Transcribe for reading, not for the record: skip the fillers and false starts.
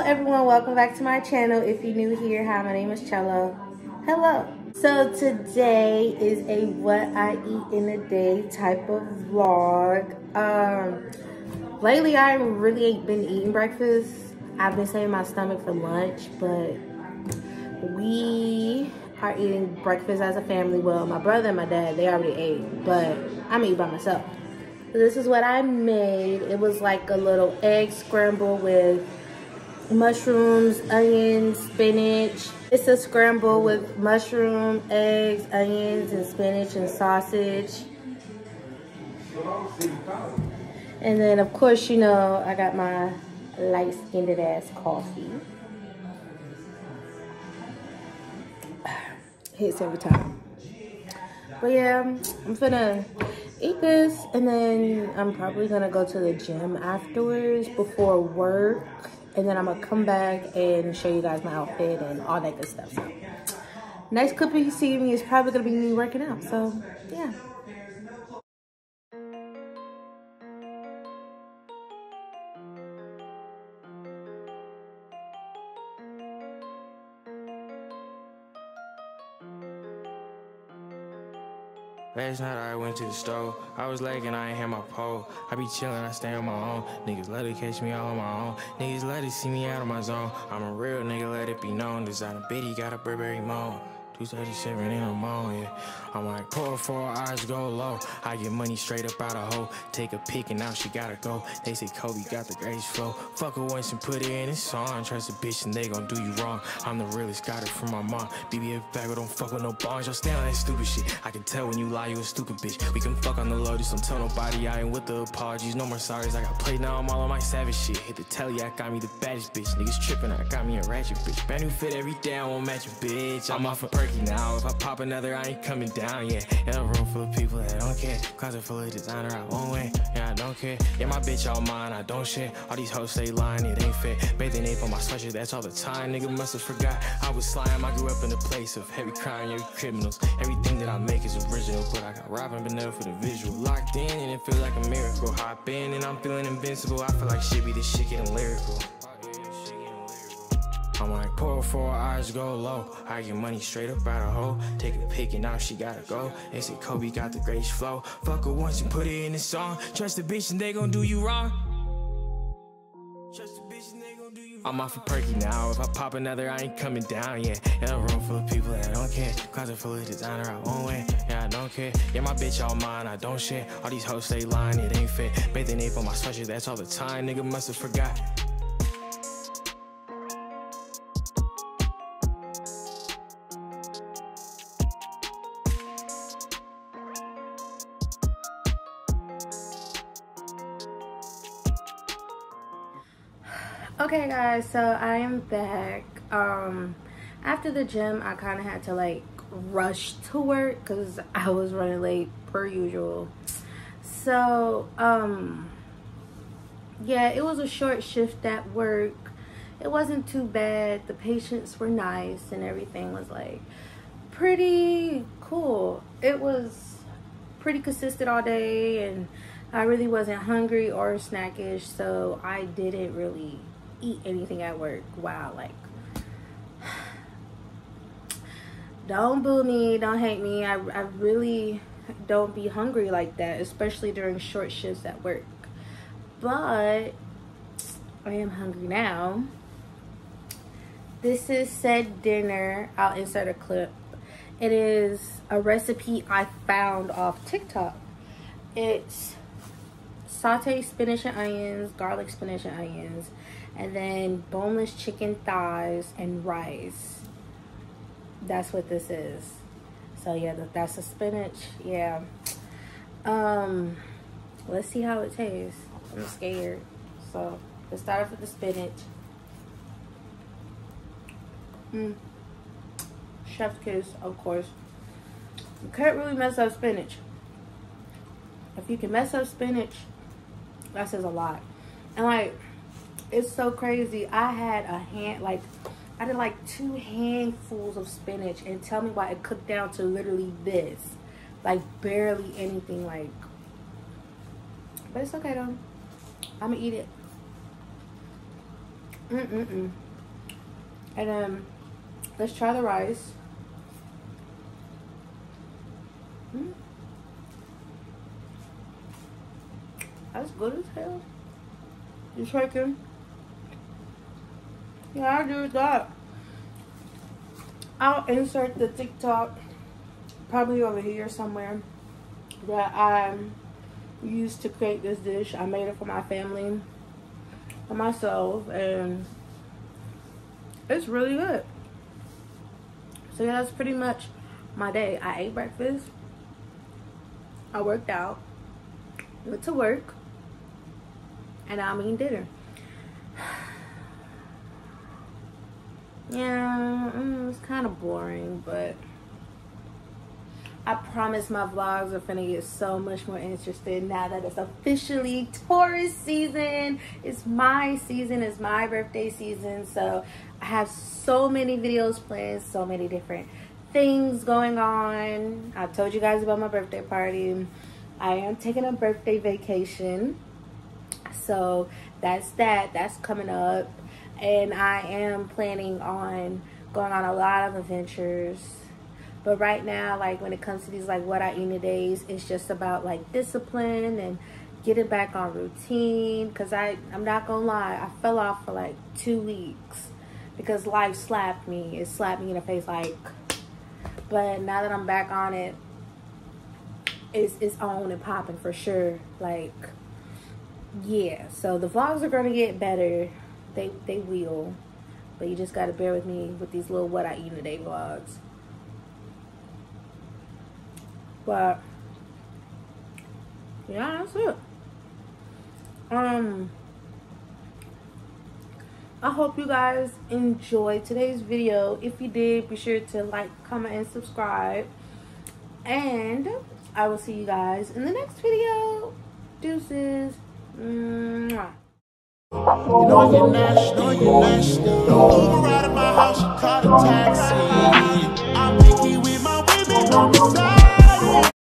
everyone, welcome back to my channel. If you're new here, hi, my name is Cello. Hello. So today is a what I eat in a day type of vlog. Lately I really ain't been eating breakfast. I've been saving my stomach for lunch, but we are eating breakfast as a family. Well, my brother and my dad, they already ate, but I'm eating by myself. So this is what I made. It was like a little egg scramble with mushrooms, onions, spinach. It's a scramble with mushroom, eggs, onions, and spinach and sausage. And then of course, you know, I got my light-skinned ass coffee. Hits every time. But yeah, I'm finna eat this and then I'm probably gonna go to the gym afterwards before work. And then I'm gonna come back and show you guys my outfit and all that good stuff. So, next clip you see me is probably gonna be me working out. So, yeah. Last night I went to the store. I was lagging, I ain't had my pole. I be chillin', I stay on my own. Niggas let it catch me all on my own. Niggas let it see me out of my zone. I'm a real nigga, let it be known. Designer Biddy got a Burberry moan. 237 in the morning, yeah. I'm like, pour 4 eyes go low. I get money straight up out of hoe. Take a pic and now she gotta go. They say Kobe got the greatest flow. Fuck her once and put it in a song. Trust a bitch and they gon' do you wrong. I'm the realest, got it from my mom. BB a bagger, don't fuck with no bonds. Y'all stay on that stupid shit. I can tell when you lie, you a stupid bitch. We can fuck on the low, just don't tell nobody. I ain't with the apologies, no more sorries. I got played, now I'm all on my savage shit. Hit the telly, I got me the baddest bitch. Niggas trippin', I got me a ratchet bitch. Brand new fit every day, I won't match a bitch. I'm off a perky now. If I pop another, I ain't coming down, yeah. In a room full of people that don't care. Closet full of designer, I won't win. Yeah, I don't care. Yeah, my bitch all mine, I don't share. All these hoes stay lying, it ain't fair. Bathing ape on my sweatshirt, that's all the time. Nigga must have forgot I was slime. I grew up in a place of heavy crime, heavy criminals. Everything that I make is original, but I got robbing, but never for the visual. Locked in and it feel like a miracle. Hop in and I'm feeling invincible. I feel like shit be this shit getting lyrical. I'm like, pour 4 eyes go low. I get money straight up out of hoe. Take a pic and now she gotta go. They say Kobe got the greatest flow. Fuck her once and put it in a song. Trust a bitch and they gon' do you wrong. Trust a bitch and they gon' do you wrong. I'm off a perky now. If I pop another, I ain't coming down, yeah. In a room full of people that don't care. Closet full of designer, I won't win. Yeah, I don't care. Yeah, my bitch all mine, I don't share. All these hoes stay lying, it ain't fair. Bathing ape on my sweatshirt, that's all the time. Nigga must have forgot. Okay guys, so I am back. After the gym I kind of had to like rush to work because I was running late per usual. So yeah, it was a short shift at work. It wasn't too bad. The patients were nice and everything was like pretty cool. It was pretty consistent all day and I really wasn't hungry or snackish, so I didn't really eat anything at work. Wow, like, don't boo me, don't hate me. I really don't be hungry like that, especially during short shifts at work. But I am hungry now. This is said dinner. I'll insert a clip. It is a recipe I found off TikTok. It's sauteed spinach and onions, garlic spinach and onions, and then boneless chicken thighs and rice. That's what this is. So yeah, that's the spinach. Yeah. Let's see how it tastes. I'm scared. So let's start off with the spinach. Chef's kiss, of course. You can't really mess up spinach. If you can mess up spinach, that says a lot. And like, it's so crazy. I did like 2 handfuls of spinach, and tell me why it cooked down to literally this, like barely anything. Like, but it's okay though. I'm gonna eat it. And then let's try the rice. That's good as hell. You shaking? Yeah, I do that. I'll insert the TikTok probably over here somewhere that I used to create this dish. I made it for my family, for myself, and it's really good. So yeah, that's pretty much my day. I ate breakfast, I worked out, went to work, and now I'm eating dinner. Yeah, it's kind of boring, but I promise my vlogs are finna get so much more interesting now that it's officially Taurus season. It's my season, it's my birthday season. So I have so many videos planned, so many different things going on. I told you guys about my birthday party. I am taking a birthday vacation. So that's coming up. And I am planning on going on a lot of adventures. But right now, like when it comes to these like what I eat in a days, it's just about like discipline and getting back on routine. Cause I'm not gonna lie, I fell off for like 2 weeks because life slapped me. It slapped me in the face like. But now that I'm back on it, it's on and popping for sure. Like, yeah. So the vlogs are gonna get better. They will. But you just gotta bear with me with these little what I eat in a day vlogs. But yeah, that's it. I hope you guys enjoyed today's video. If you did, be sure to like, comment, and subscribe. And I will see you guys in the next video. Deuces. Mwah. You know you're nasty. Don't move around.